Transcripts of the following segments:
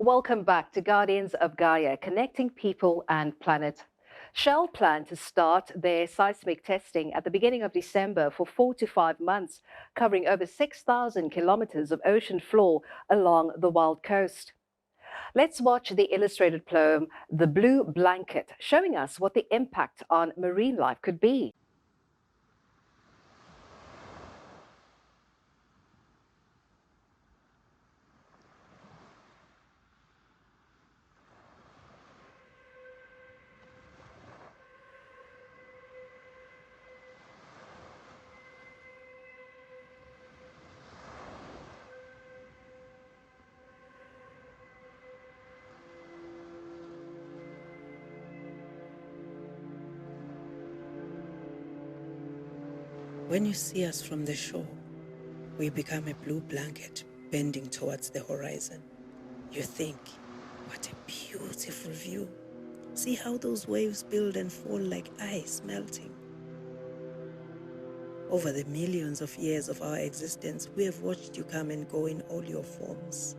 Welcome back to Guardians of Gaia, connecting people and planet. Shell plan to start their seismic testing at the beginning of December for 4 to 5 months, covering over 6,000 kilometers of ocean floor along the Wild Coast. Let's watch the illustrated poem, The Blue Blanket, showing us what the impact on marine life could be. When you see us from the shore, we become a blue blanket bending towards the horizon. You think, what a beautiful view. See how those waves build and fall like ice melting. Over the millions of years of our existence, we have watched you come and go in all your forms.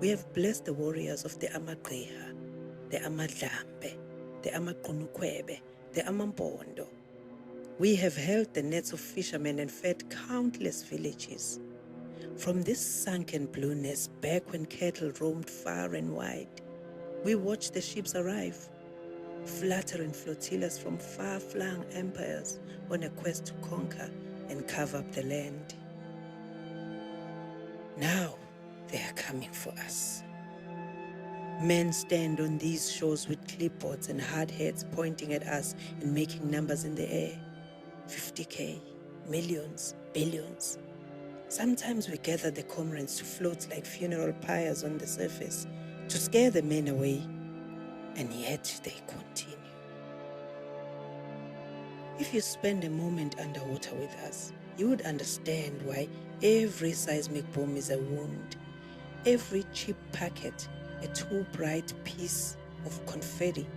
We have blessed the warriors of the Amagriha, the Amadlambe, the Amaqunukwebe, the Amampondo. We have held the nets of fishermen and fed countless villages. From this sunken blueness, back when cattle roamed far and wide, we watched the ships arrive, fluttering flotillas from far-flung empires on a quest to conquer and carve up the land. Now they are coming for us. Men stand on these shores with clipboards and hard heads pointing at us and making numbers in the air. 50K, millions, billions. Sometimes we gather the comrades to float like funeral pyres on the surface to scare the men away, and yet they continue. If you spend a moment underwater with us, you would understand why every seismic boom is a wound, every cheap packet a too bright piece of confetti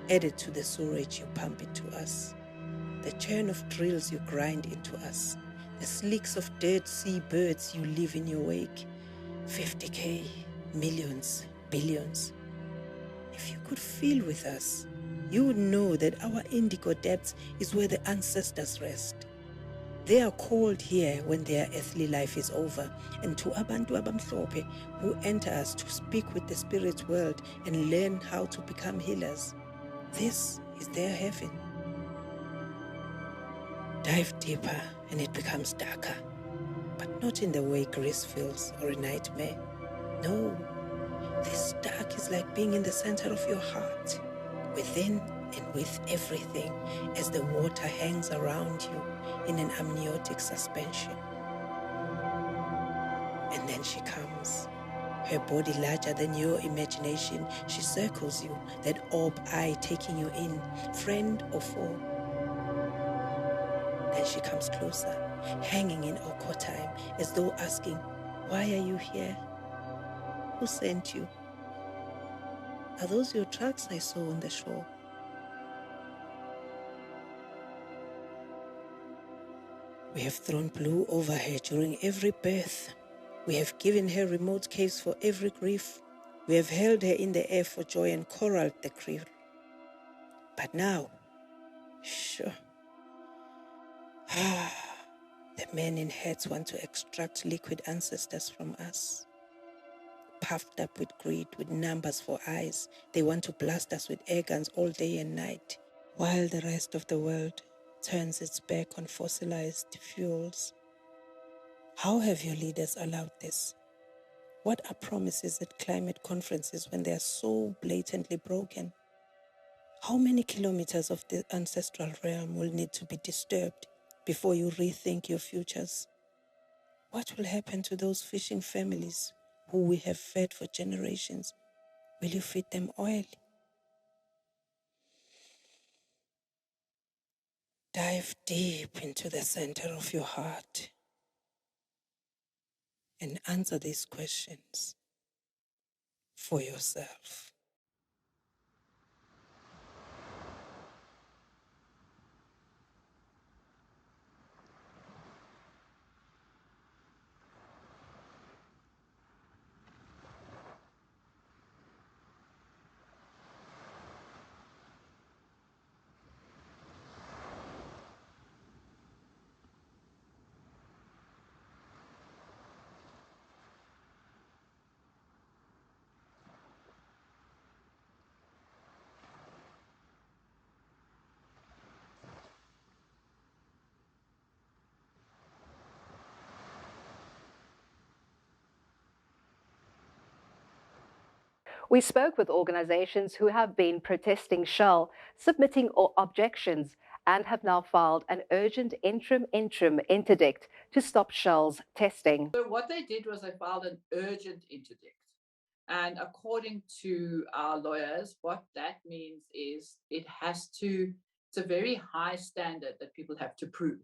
added to the sewage you pump into us, the churn of drills you grind into us, the slicks of dead sea birds you leave in your wake. 50K, millions, billions. If you could feel with us, you would know that our indigo depths is where the ancestors rest. They are called here when their earthly life is over, and to abantu abamhlophe who enter us to speak with the spirit world and learn how to become healers, this is their heaven. Dive deeper and it becomes darker, but not in the way Greece feels or a nightmare. No, this dark is like being in the center of your heart, within and with everything, as the water hangs around you in an amniotic suspension. And then she comes, her body larger than your imagination. She circles you, that orb eye taking you in, friend or foe. Then she comes closer, hanging in awkward time, as though asking, why are you here? Who sent you? Are those your tracks I saw on the shore? We have thrown blue over her during every birth. We have given her remote caves for every grief. We have held her in the air for joy and corralled the creel. But now, sure, the men in hats want to extract liquid ancestors from us. Puffed up with greed, with numbers for eyes, they want to blast us with air guns all day and night, while the rest of the world turns its back on fossilized fuels. How have your leaders allowed this? What are promises at climate conferences when they are so blatantly broken? How many kilometers of the ancestral realm will need to be disturbed before you rethink your futures? What will happen to those fishing families who we have fed for generations? Will you feed them oil? Dive deep into the center of your heart and answer these questions for yourself. We spoke with organizations who have been protesting Shell, submitting objections, and have now filed an urgent interim interdict to stop Shell's testing. So what they did was they filed an urgent interdict. And according to our lawyers, what that means is it's a very high standard that people have to prove.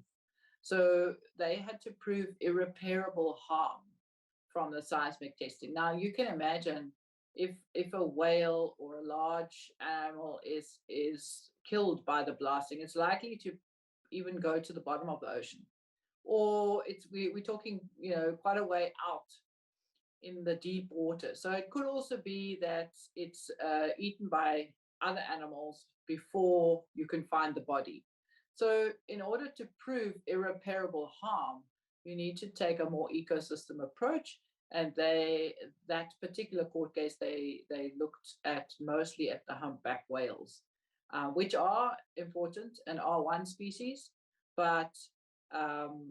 So they had to prove irreparable harm from the seismic testing. Now you can imagine if a whale or a large animal is killed by the blasting, it's likely to even go to the bottom of the ocean, or we're talking quite a way out in the deep water. So it could also be that it's eaten by other animals before you can find the body. So in order to prove irreparable harm, you need to take a more ecosystem approach. And that particular court case, they looked at mostly at the humpback whales, which are important and are one species, but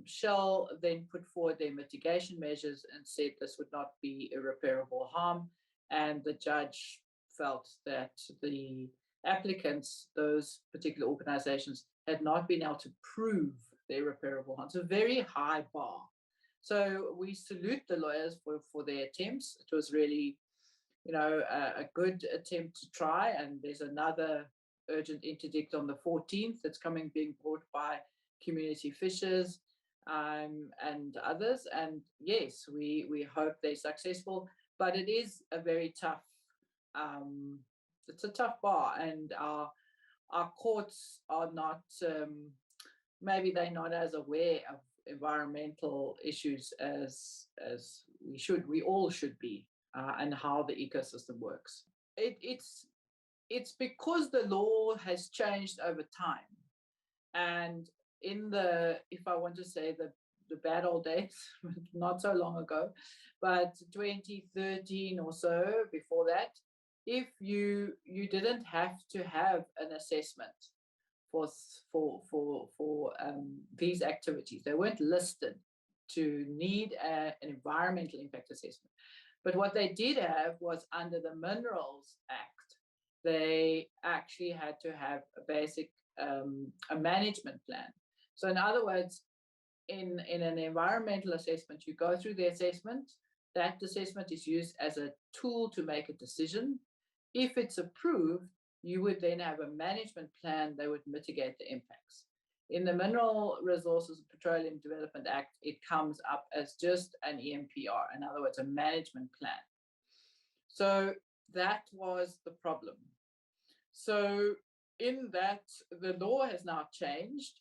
Shell then put forward their mitigation measures and said this would not be irreparable harm. And the judge felt that the applicants, those particular organizations, had not been able to prove the irreparable harm. It's a very high bar. So we salute the lawyers for their attempts. It was really, a good attempt to try. And there's another urgent interdict on the 14th that's being brought by community fishers and others. And yes, we hope they're successful, but it is a very tough, it's a tough bar, and our courts are not, maybe they're not as aware of environmental issues as we all should be, and how the ecosystem works. It's because the law has changed over time, and if I want to say the bad old days, not so long ago, but 2013 or so, before that, if you didn't have to have an assessment for these activities. They weren't listed to need an environmental impact assessment. But what they did have was, under the Minerals Act, they actually had to have a basic a management plan. So in other words, in an environmental assessment, you go through the assessment. That assessment is used as a tool to make a decision. If it's approved, you would then have a management plan that would mitigate the impacts. In the Mineral Resources and Petroleum Development Act, it comes up as just an EMPR, in other words, a management plan. So that was the problem. So in that, the law has now changed,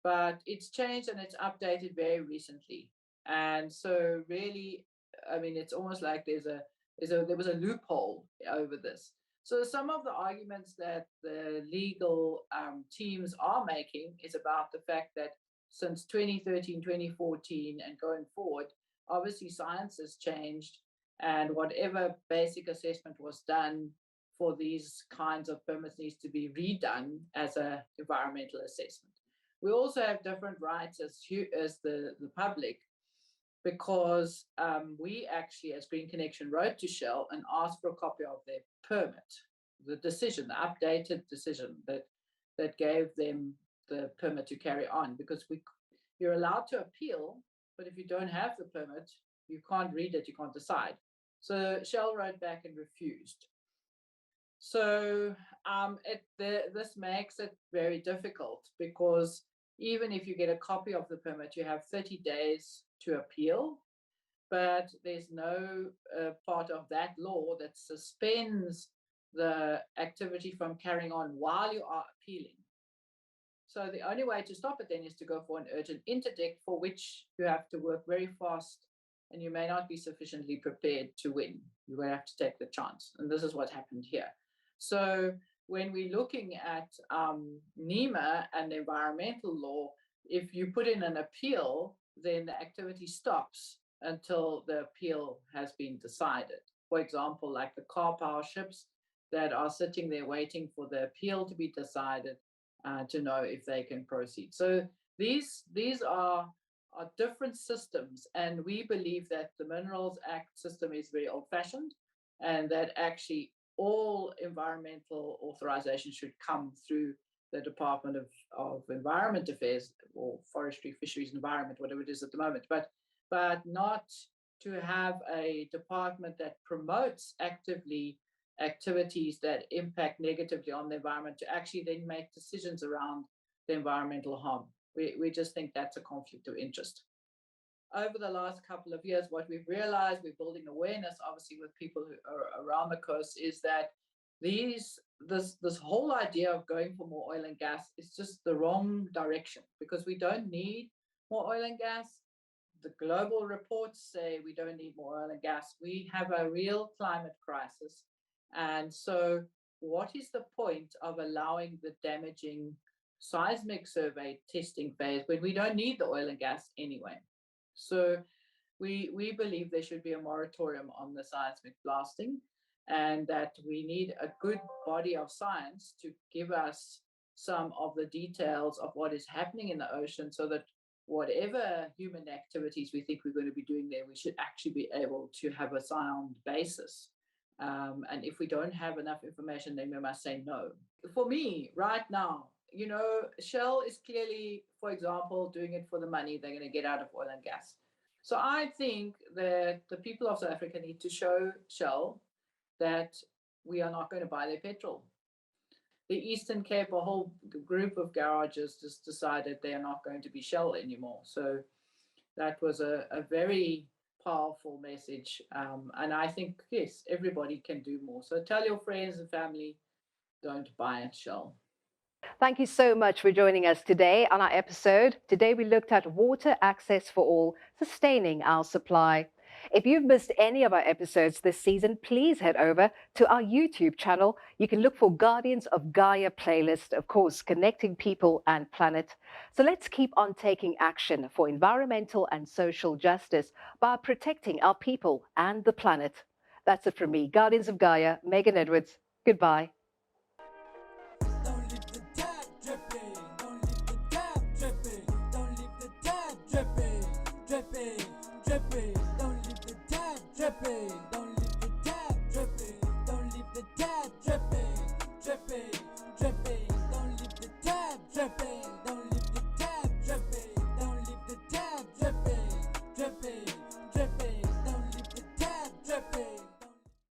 but it's changed and it's updated very recently. And so really, I mean, it's almost like there was a loophole over this. So some of the arguments that the legal teams are making is about the fact that since 2013, 2014 and going forward, obviously science has changed, and whatever basic assessment was done for these kinds of permits needs to be redone as an environmental assessment. We also have different rights as the public, because we actually, as Green Connection, wrote to Shell and asked for a copy of their permit, the decision, the updated decision that gave them the permit to carry on, because you're allowed to appeal, but if you don't have the permit, you can't read it, you can't decide. So Shell wrote back and refused. So this makes it very difficult, because even if you get a copy of the permit, you have 30 days to appeal, but there's no part of that law that suspends the activity from carrying on while you are appealing. So the only way to stop it then is to go for an urgent interdict, for which you have to work very fast, and you may not be sufficiently prepared to win. You will have to take the chance, and this is what happened here. So when we're looking at NEMA and environmental law, if you put in an appeal, then the activity stops until the appeal has been decided. For example, like the car power ships that are sitting there waiting for the appeal to be decided, to know if they can proceed. So these are different systems, and we believe that the Minerals Act system is very old-fashioned, and that actually all environmental authorization should come through the Department of Environment Affairs or Forestry, Fisheries, Environment, whatever it is at the moment, but not to have a department that promotes actively activities that impact negatively on the environment to actually then make decisions around the environmental harm. We just think that's a conflict of interest. Over the last couple of years, what we've realized, we're building awareness, obviously, with people who are around the coast, is that this whole idea of going for more oil and gas is just the wrong direction, because we don't need more oil and gas. The global reports say we don't need more oil and gas. We have a real climate crisis. And so, what is the point of allowing the damaging seismic survey testing phase when we don't need the oil and gas anyway? So, we believe there should be a moratorium on the seismic blasting, and that we need a good body of science to give us some of the details of what is happening in the ocean, so that whatever human activities we think we're going to be doing there, we should actually be able to have a sound basis. And if we don't have enough information, then we must say no. For me, right now, Shell is clearly, for example, doing it for the money they're going to get out of oil and gas. So I think that the people of South Africa need to show Shell that we are not going to buy their petrol. The Eastern Cape, a whole group of garages just decided they are not going to be Shell anymore. So that was a very powerful message. And I think, yes, everybody can do more. So tell your friends and family, don't buy at Shell. Thank you so much for joining us today on our episode. Today we looked at water access for all, sustaining our supply. If you've missed any of our episodes this season, please head over to our YouTube channel. You can look for Guardians of Gaia playlist, of course, connecting people and planet. So let's keep on taking action for environmental and social justice by protecting our people and the planet. That's it from me, Guardians of Gaia, Megan Edwards. Goodbye.